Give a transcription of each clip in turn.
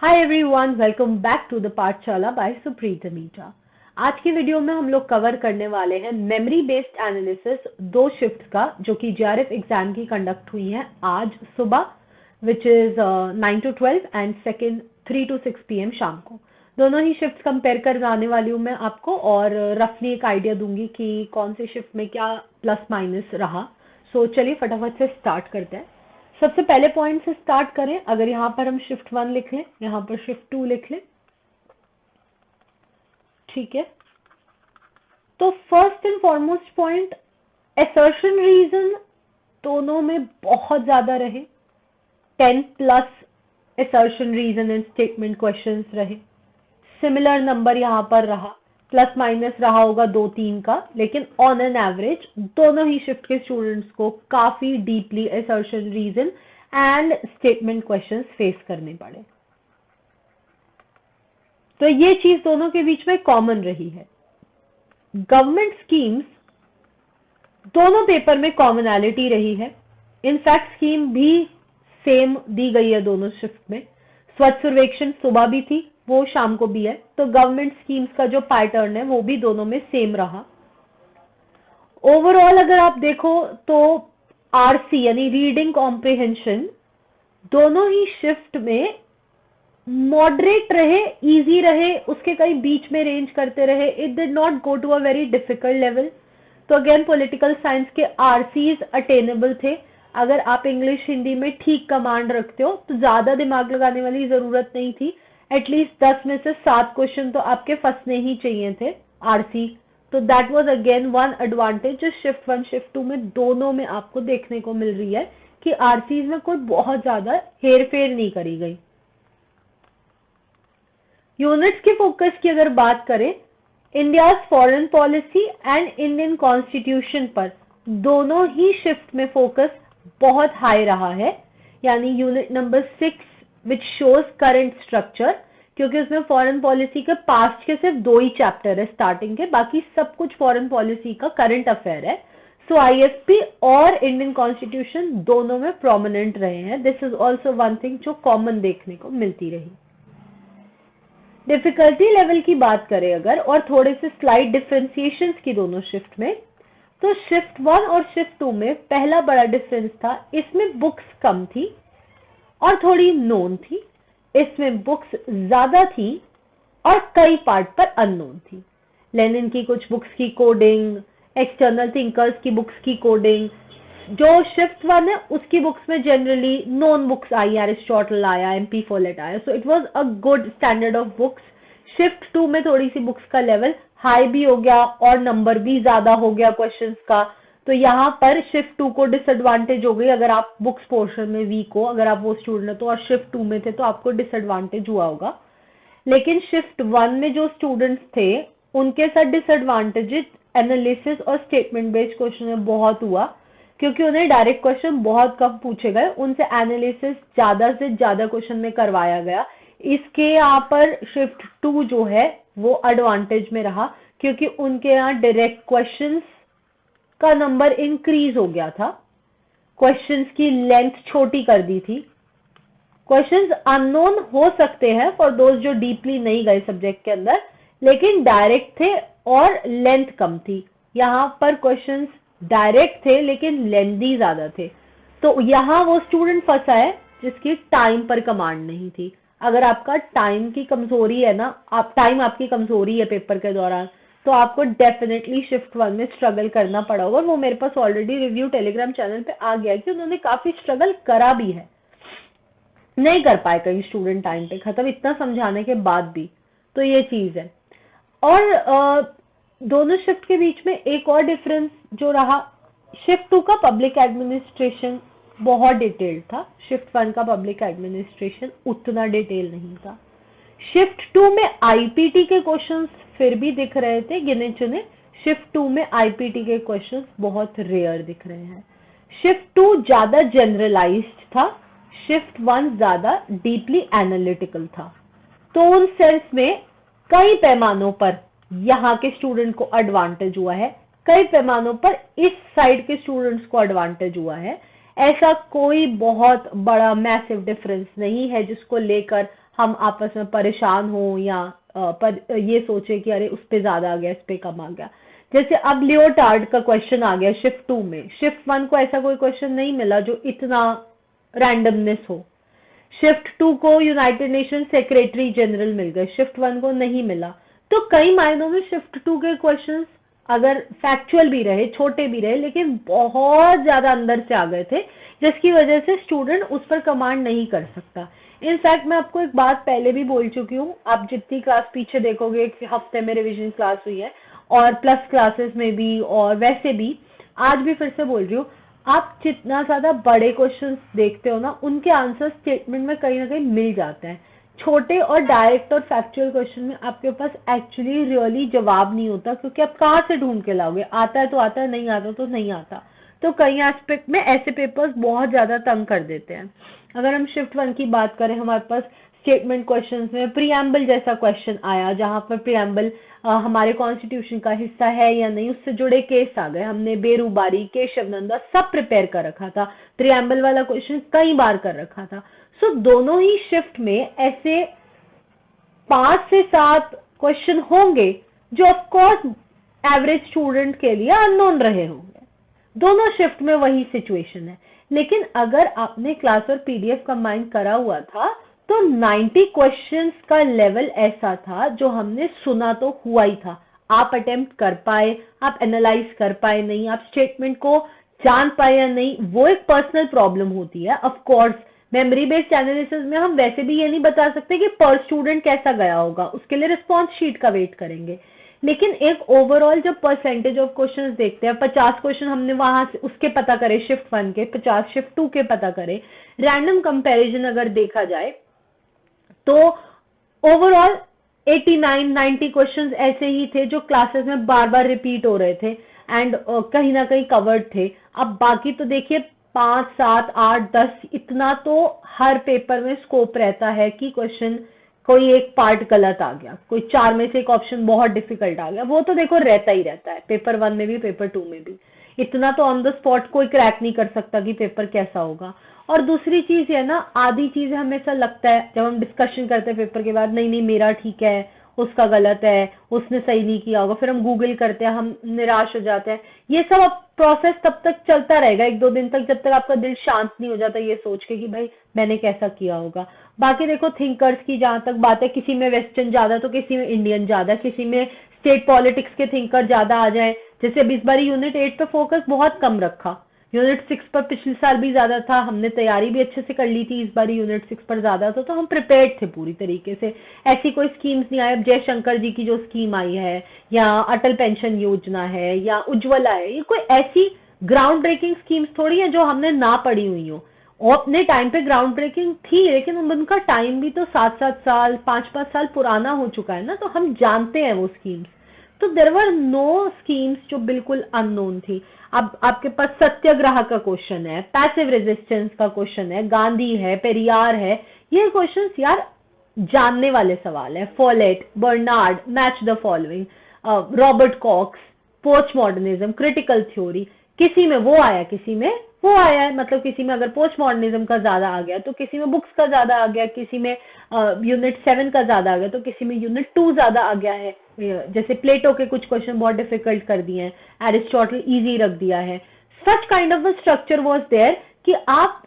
Hi everyone, welcome back to the Pathshala by Supreet Amita. आज की video में हम लोग कवर करने वाले हैं मेमोरी बेस्ड एनालिसिस दो शिफ्ट्स का, जो कि जेआरएफ एग्जाम की कंडक्ट हुई हैं आज सुबह, which is 9 to 12 and second 3 to 6 PM शाम को। दोनों ही शिफ्ट्स कंपेयर करवाने वाली हूँ मैं आपको, और रफली एक आइडिया दूंगी कि कौन से शिफ्ट में क्या प्लस माइनस रहा। सो चलिए फटाफट से स्टार्ट करते हैं। सबसे पहले पॉइंट से स्टार्ट करें। अगर यहाँ पर हम शिफ्ट 1 लिख लें, यहाँ पर शिफ्ट 2 लिख लें, ठीक है। तो first and foremost point, assertion reason दोनों में बहुत ज्यादा रहे। 10+ assertion reason and statement questions रहे। सिमिलर नंबर यहाँ पर रहा, प्लस माइनस रहा होगा 2-3 का, लेकिन ऑन एन एवरेज दोनों ही शिफ्ट के स्टूडेंट्स को काफी deeply assertion reason and statement questions face करने पड़े। तो ये चीज दोनों के बीच में कॉमन रही है। गवर्नमेंट स्कीम्स दोनों पेपर में कॉमनैलिटी रही है। इनफैक्ट स्कीम भी सेम दी गई है दोनों शिफ्ट में। स्वच्छ सर्वेक्षण सुबह भी थी, वो शाम को भी है। तो गवर्नमेंट स्कीम्स का जो पैटर्न है वो भी दोनों में सेम रहा। ओवरऑल अगर आप देखो तो आरसी यानी रीडिंग कॉम्प्रिहेंशन दोनों ही शिफ्ट में मॉडरेट रहे, इजी रहे, उसके कहीं बीच में रेंज करते रहे। It did not go to a very difficult level. तो अगेन पॉलिटिकल साइंस के आरसीज अटेनेबल थे। अगर आप इंग्लिश हिंदी में ठीक कमांड रखते हो तो ज्यादा दिमाग लगाने वाली जरूरत नहीं थी। एटलीस्ट 10 में से 7 क्वेश्चन तो आपके फंसने ही चाहिए थे आरसी। तो that was again one advantage जो शिफ्ट 1 शिफ्ट 2 में दोनों में आपको देखने को मिल रही है कि आरसीज में कोई बहुत ज्यादा हेरफेर नहीं करी गई। यूनिट्स के फोकस की अगर बात करें, India's foreign policy and Indian constitution पर दोनों ही शिफ्ट में फोकस बहुत हाई रहा है। यानी unit number 6 which shows current structure, क्योंकि उसमें फॉरेन पॉलिसी के पास्ट के सिर्फ 2 ही चैप्टर है स्टार्टिंग के, बाकी सब कुछ फॉरेन पॉलिसी का करंट अफेयर है। सो आईएफपी और इंडियन कॉन्स्टिट्यूशन दोनों में प्रोमिनेंट रहे हैं। This is also one thing जो कॉमन देखने को मिलती रही। डिफिकल्टी लेवल की बात करें अगर, और थोड़े से स्लाइड डिफरेंशिएशंस की दोनों शिफ्ट में, तो शिफ्ट 1 और शिफ्ट 2 में पहला बड़ा डिफरेंस था, इसमें बुक्स कम थी और थोड़ी नोन थी। इसमें बुक्स ज्यादा थी और कई पार्ट पर अननोन थी। लेनिन की कुछ बुक्स की कोडिंग, एक्सटर्नल थिंकर्स की बुक्स की कोडिंग। जो शिफ्ट 1 है उसकी बुक्स में generally known books I, Aristotle आया, एमपी फोलेट आया। So it was a good standard of books. Shift 2 में थोड़ी सी बुक्स का लेवल हाई भी हो गया और नंबर भी ज्यादा हो गया क्वेश्चंस का। तो यहाँ पर शिफ्ट 2 को डिसएडवांटेज हो गई। अगर आप बुक्स पोर्शन में वीक हो, अगर आप वो स्टूडेंट हो तो, और शिफ्ट 2 में थे तो आपको डिसएडवांटेज हुआ होगा। लेकिन शिफ्ट 1 में जो स्टूडेंट्स थे उनके साथ डिसएडवांटेजेस एनालिसिस और स्टेटमेंट बेस्ड क्वेश्चन में बहुत हुआ, क्योंकि उन्हें डायरेक्ट क्वेश्चन बहुत कम पूछे गए, उनसे एनालिसिस ज्यादा से ज्यादा क्वेश्चन में करवाया गया। इसके यहाँ पर शिफ्ट 2 जो है वो एडवांटेज में रहा, क्योंकि उनके यहाँ डायरेक्ट क्वेश्चंस का नंबर इंक्रीज हो गया था। क्वेश्चंस की लेंथ छोटी कर दी थी। क्वेश्चंस अननोन हो सकते हैं फॉर दोज जो डीपली नहीं गए सब्जेक्ट के अंदर, लेकिन डायरेक्ट थे और लेंथ कम थी। यहाँ पर क्वेश्चंस डायरेक्ट थे लेकिन लेंथी ज्यादा थे। तो यहाँ वो स्टूडेंट फंसा है जिसकी टाइम पर कमांड नहीं थी। अगर आपका टाइम की कमजोरी है ना, आप टाइम आपकी कमजोरी है पेपर के दौरान, तो आपको डेफिनेटली शिफ्ट 1 में स्ट्रगल करना पड़ा होगा। वो मेरे पास ऑलरेडी रिव्यू टेलीग्राम चैनल पे आ गया कि उन्होंने काफी स्ट्रगल करा भी है। नहीं कर पाए कई स्टूडेंट टाइम पे खत्म, इतना समझाने के बाद भी। तो ये चीज है। और दोनों शिफ्ट के बीच में एक और डिफरेंस जो रहा, शिफ्ट 2 का पब्लिक एडमिनिस्ट्रेशन बहुत डिटेल्ड था। शिफ्ट 1 का पब्लिक एडमिनिस्ट्रेशन उतना डिटेल नहीं था। शिफ्ट 2 में आईपीटी के क्वेश्चंस फिर भी दिख रहे थे गिने चुने। शिफ्ट 2 में आईपीटी के क्वेश्चंस बहुत रेयर दिख रहे हैं। शिफ्ट 2 ज्यादा जनरलाइज्ड था, शिफ्ट 1 ज्यादा डीपली एनालिटिकल था। तो उन सेंस में कई पैमानों पर यहाँ के स्टूडेंट को एडवांटेज हुआ है, कई पैमानों पर इस साइड के स्टूडेंट्स को एडवांटेज हुआ है। ऐसा कोई बहुत बड़ा मैसिव डिफरेंस नहीं है जिसको लेकर हम आपस में परेशान हो या पर ये सोचे कि अरे उस पे ज्यादा आ गया, इस पे कम आ गया। जैसे अब लियोटार्ड का क्वेश्चन आ गया शिफ्ट 2 में, शिफ्ट 1 को ऐसा कोई क्वेश्चन नहीं मिला जो इतना रैंडमनेस हो। शिफ्ट 2 को यूनाइटेड नेशन सेक्रेटरी जनरल मिल गए, शिफ्ट 1 को नहीं मिला। तो कई मायनों में शिफ्ट 2 के क्वेश्चंस अगर फैक्चुअल भी रहे, छोटे भी रहे, लेकिन बहुत ज्यादा अंदर से आ गए थे, जिसकी वजह से स्टूडेंट उस पर कमांड नहीं कर सकता। इनफैक्ट मैं आपको एक बात पहले भी बोल चुकी हूँ, आप जितनी क्लास पीछे देखोगे, एक हफ्ते में रिविजन क्लास हुई है और प्लस क्लासेस में भी और वैसे भी, आज भी फिर से बोल रही हूँ, आप जितना ज्यादा बड़े क्वेश्चंस देखते हो ना, उनके आंसर स्टेटमेंट में कहीं ना कहीं मिल जाते हैं। छोटे और डायरेक्ट और फैक्चुअल क्वेश्चन में आपके पास एक्चुअली रियली जवाब नहीं होता, क्योंकि आप कहाँ से ढूंढ के लाओगे, आता है तो आता है, नहीं आता तो नहीं आता। तो कई एस्पेक्ट में ऐसे पेपर्स बहुत ज्यादा तंग कर देते हैं। अगर हम शिफ्ट 1 की बात करें, हमारे पास स्टेटमेंट क्वेश्चंस में प्रीएम्बल जैसा क्वेश्चन आया, जहां पर प्रीएम्बल हमारे कॉन्स्टिट्यूशन का हिस्सा है या नहीं, उससे जुड़े केस आ गए। हमने बेरूबारी, केशव नंदा सब प्रिपेयर कर रखा था, प्रीएम्बल वाला क्वेश्चन कई बार कर रखा था। सो दोनों ही शिफ्ट में ऐसे 5 से 7 क्वेश्चन होंगे जो ऑफकोर्स एवरेज स्टूडेंट के लिए अननोन रहे होंगे। दोनों शिफ्ट में वही सिचुएशन है। लेकिन अगर आपने क्लास और पीडीएफ कंबाइन करा हुआ था तो 90 क्वेश्चंस का लेवल ऐसा था जो हमने सुना तो हुआ ही था। आप अटेम्प्ट कर पाए, आप एनालाइज कर पाए नहीं, आप स्टेटमेंट को जान पाए या नहीं, वो एक पर्सनल प्रॉब्लम होती है। Of course memory based analysis में हम वैसे भी ये नहीं बता सकते कि पर स्टूडेंट कैसा गया होगा, उसके लिए रिस्पॉन्स शीट का वेट करेंगे। लेकिन एक ओवरऑल जब परसेंटेज ऑफ क्वेश्चंस देखते हैं, 50 क्वेश्चन हमने वहां से उसके पता करे शिफ्ट 1 के, 50 शिफ्ट 2 के पता करे, रैंडम कंपैरिजन अगर देखा जाए तो ओवरऑल 89-90 क्वेश्चंस ऐसे ही थे जो क्लासेस में बार बार रिपीट हो रहे थे एंड कहीं ना कहीं कवर्ड थे। अब बाकी तो देखिए 5, 7, 8, 10 इतना तो हर पेपर में स्कोप रहता है कि क्वेश्चन कोई एक पार्ट गलत आ गया, कोई 4 में से एक ऑप्शन बहुत डिफिकल्ट आ गया, वो तो देखो रहता ही रहता है, पेपर 1 में भी पेपर 2 में भी। इतना तो ऑन द स्पॉट कोई क्रैक नहीं कर सकता कि पेपर कैसा होगा। और दूसरी चीज है ना, आधी चीजें हमेशा लगता है जब हम डिस्कशन करते हैं पेपर के बाद, नहीं नहीं मेरा ठीक है, उसका गलत है, उसने सही नहीं किया होगा, फिर हम गूगल करते हैं, हम निराश हो जाते हैं। ये सब प्रोसेस तब तक चलता रहेगा 1-2 दिन तक, जब तक आपका दिल शांत नहीं हो जाता ये सोच के कि भाई मैंने कैसा किया होगा। बाकी देखो थिंकर्स की जहां तक बात है, किसी में वेस्टर्न ज्यादा तो किसी में इंडियन ज्यादा, किसी में स्टेट पॉलिटिक्स के थिंकर ज्यादा आ जाए। जैसे अब इस बार यूनिट 8 पे फोकस बहुत कम रखा, यूनिट 6 पर पिछले साल भी ज्यादा था, हमने तैयारी भी अच्छे से कर ली थी, इस बार यूनिट 6 पर ज्यादा था, तो हम प्रिपेयर्ड थे पूरी तरीके से। ऐसी कोई स्कीम्स नहीं आई। अब जयशंकर जी की जो स्कीम आई है या अटल पेंशन योजना है या उज्ज्वला है, ये कोई ऐसी ग्राउंड ब्रेकिंग स्कीम्स थोड़ी है जो हमने ना पढ़ी हुई हो। और अपने टाइम पे ग्राउंड ब्रेकिंग थी, लेकिन उनका टाइम भी तो 7-7 साल 5-5 साल पुराना हो चुका है ना, तो हम जानते हैं वो स्कीम्स। तो देयर वर नो स्कीम्स जो बिल्कुल अननोन थी। अब आपके पास सत्याग्रह का क्वेश्चन है, पैसिव रेजिस्टेंस का क्वेश्चन है, गांधी है, पेरियार है, ये क्वेश्चंस यार जानने वाले सवाल है। Follett, Barnard, match the following, Robert Cox, post modernism, critical theory, किसी में वो आया किसी में वो आया है। मतलब किसी में अगर पोस्ट मॉडर्निज्म का ज्यादा आ गया तो किसी में बुक्स का ज्यादा आ गया, किसी में यूनिट 7 का ज्यादा आ गया तो किसी में यूनिट 2 ज्यादा आ गया है। जैसे प्लेटो के कुछ क्वेश्चन बहुत डिफिकल्ट कर दिए हैं, एरिस्टोटल इजी रख दिया है। Such kind of a structure was there कि आप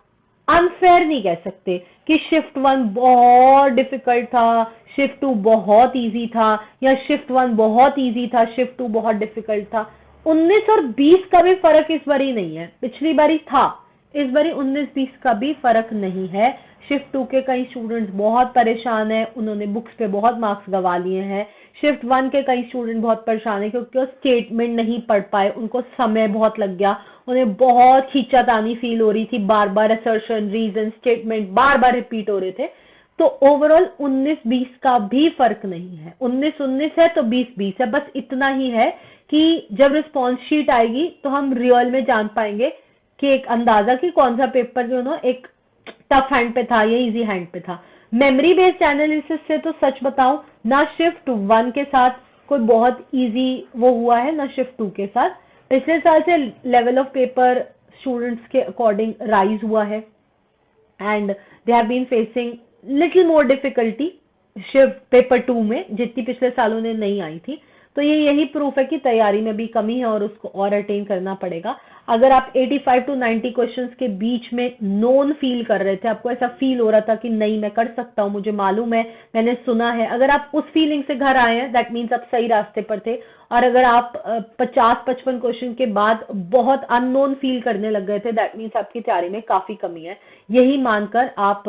अनफेयर नहीं कह सकते कि शिफ्ट 1 बहुत डिफिकल्ट था, शिफ्ट 2 बहुत इजी था, या शिफ्ट 1 बहुत इजी था, शिफ्ट 2 बहुत डिफिकल्ट था। 19 और 20 का भी फर्क इस बारी नहीं है, पिछली बारी था, इस बारी 19-20 का भी फर्क नहीं है। शिफ्ट 2 के कई स्टूडेंट्स बहुत परेशान हैं, उन्होंने बुक्स पे बहुत मार्क्स गवा लिए हैं। शिफ्ट 1 के कई स्टूडेंट बहुत परेशान है क्योंकि वो स्टेटमेंट नहीं पढ़ पाए, उनको समय बहुत लग गया, उन्हें बहुत खींचातानी फील हो रही थी, बार बार असर्शन, रीजन, स्टेटमेंट बार बार रिपीट हो रहे थे। तो ओवरऑल 19-20 का भी फर्क नहीं है, 19-19 है तो 20-20 है। बस इतना ही है कि जब रिस्पॉन्स शीट आएगी तो हम रियल में जान पाएंगे कि एक अंदाजा कि कौन सा पेपर जो ना एक टफ हैंड पे था या इजी हैंड पे था। मेमोरी बेस्ड एनालिसिस से तो सच बताऊं, ना शिफ्ट 1 के साथ कोई बहुत इजी वो हुआ है, ना शिफ्ट 2 के साथ। पिछले साल से लेवल ऑफ पेपर स्टूडेंट्स के अकॉर्डिंग राइज हुआ है and they have been facing little more difficulty shift paper 2 में, जितनी पिछले सालों ने नहीं आई थी। तो ये यही प्रूफ है कि तैयारी में भी कमी है और उसको और अटेन करना पड़ेगा। अगर आप 85 टू 90 क्वेश्चंस के बीच में नोन फील कर रहे थे, आपको ऐसा फील हो रहा था कि नहीं मैं कर सकता हूँ, मुझे मालूम है, मैंने सुना है, अगर आप उस फीलिंग से घर आए हैं, दैट मीन्स आप सही रास्ते पर थे। और अगर आप 50-55 क्वेश्चन के बाद बहुत अननोन फील करने लग गए थे, दैट मीन्स आपकी तैयारी में काफी कमी है। यही मानकर आप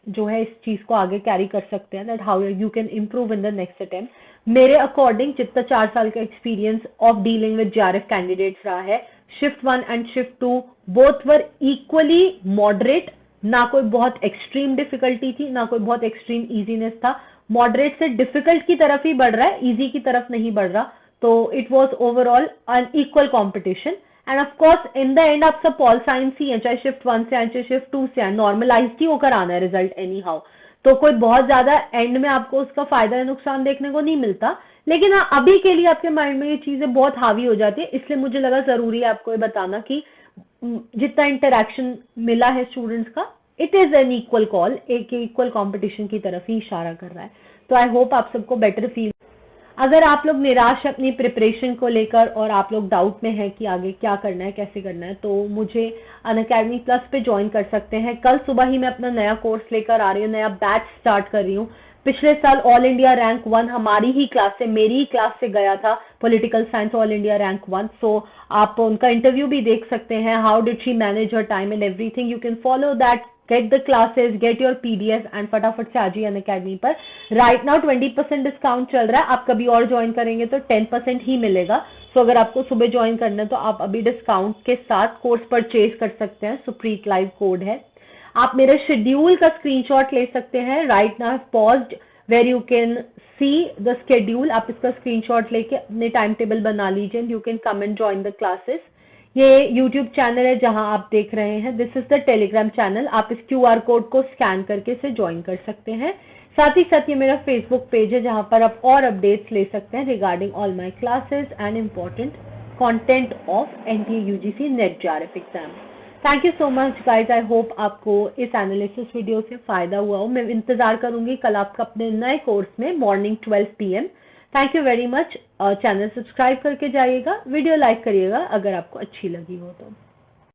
जो है इस चीज को आगे कैरी कर सकते हैं, that how you can improve in the next attempt. मेरे अकॉर्डिंग जितना 4 साल का experience of dealing with JRF candidates रहा है, shift 1 and shift 2 both were equally moderate. ना कोई बहुत एक्सट्रीम डिफिकल्टी थी, ना कोई बहुत एक्सट्रीम इजीनेस था। मॉडरेट से डिफिकल्ट की तरफ ही बढ़ रहा है, इजी की तरफ नहीं बढ़ रहा। तो it was overall an equal competition. And of course in the end आप सब पॉल साइंस ही है, चाहे शिफ्ट 1 से आए चाहे शिफ्ट 2 से आए, नॉर्मलाइज ही होकर आना है रिजल्ट एनी हाउ। तो कोई बहुत ज्यादा एंड में आपको उसका फायदा या नुकसान देखने को नहीं मिलता। लेकिन हाँ, अभी के लिए आपके माइंड में ये चीजें बहुत हावी हो जाती है, इसलिए मुझे लगा जरूरी है आपको ये बताना कि जितना इंटरेक्शन मिला है स्टूडेंट्स का, it is an equal call, एक इक्वल कंपटीशन की तरफ ही इशारा कर रहा है। तो आई होप आप सबको बेटर फील। अगर आप लोग निराश है अपनी प्रिपरेशन को लेकर और आप लोग डाउट में हैं कि आगे क्या करना है, कैसे करना है, तो मुझे अनअकैडमी प्लस पे ज्वाइन कर सकते हैं। कल सुबह ही मैं अपना नया कोर्स लेकर आ रही हूँ, नया बैच स्टार्ट कर रही हूँ। पिछले साल ऑल इंडिया रैंक 1 हमारी ही क्लास से, मेरी ही क्लास से गया था, political science all India rank 1। सो आप उनका इंटरव्यू भी देख सकते हैं, how did she manage her time and everything. You can follow that, get the classes, get your PDF and फटाफट से आ जाइए अनअकैडमी पर। राइट नाउ 20% डिस्काउंट चल रहा है, आप कभी और ज्वाइन करेंगे तो 10% ही मिलेगा। सो अगर आपको सुबह ज्वाइन करना है तो आप अभी डिस्काउंट के साथ कोर्स परचेज कर सकते हैं। सुप्रीत लाइव कोड है। आप मेरे शेड्यूल का स्क्रीनशॉट ले सकते हैं। Right now paused where you can see the schedule. आप इसका स्क्रीनशॉट लेके अपने टाइम टेबल बना लीजिए, you can come and join the classes. ये YouTube चैनल है जहां आप देख रहे हैं, this is the Telegram channel. आप इस QR कोड को स्कैन करके इसे ज्वाइन कर सकते हैं। साथ ही साथ ये मेरा फेसबुक पेज है जहां पर आप और अपडेट्स ले सकते हैं regarding all my classes and important content of NTA UGC net JRF exam. Thank you so much guys, I hope आपको इस एनालिसिस वीडियो से फायदा हुआ हो। मैं इंतजार करूंगी कल आपका अपने नए कोर्स में morning 12 PM। Thank you very much. Channel subscribe करके जाइएगा, वीडियो लाइक करिएगा अगर आपको अच्छी लगी हो तो।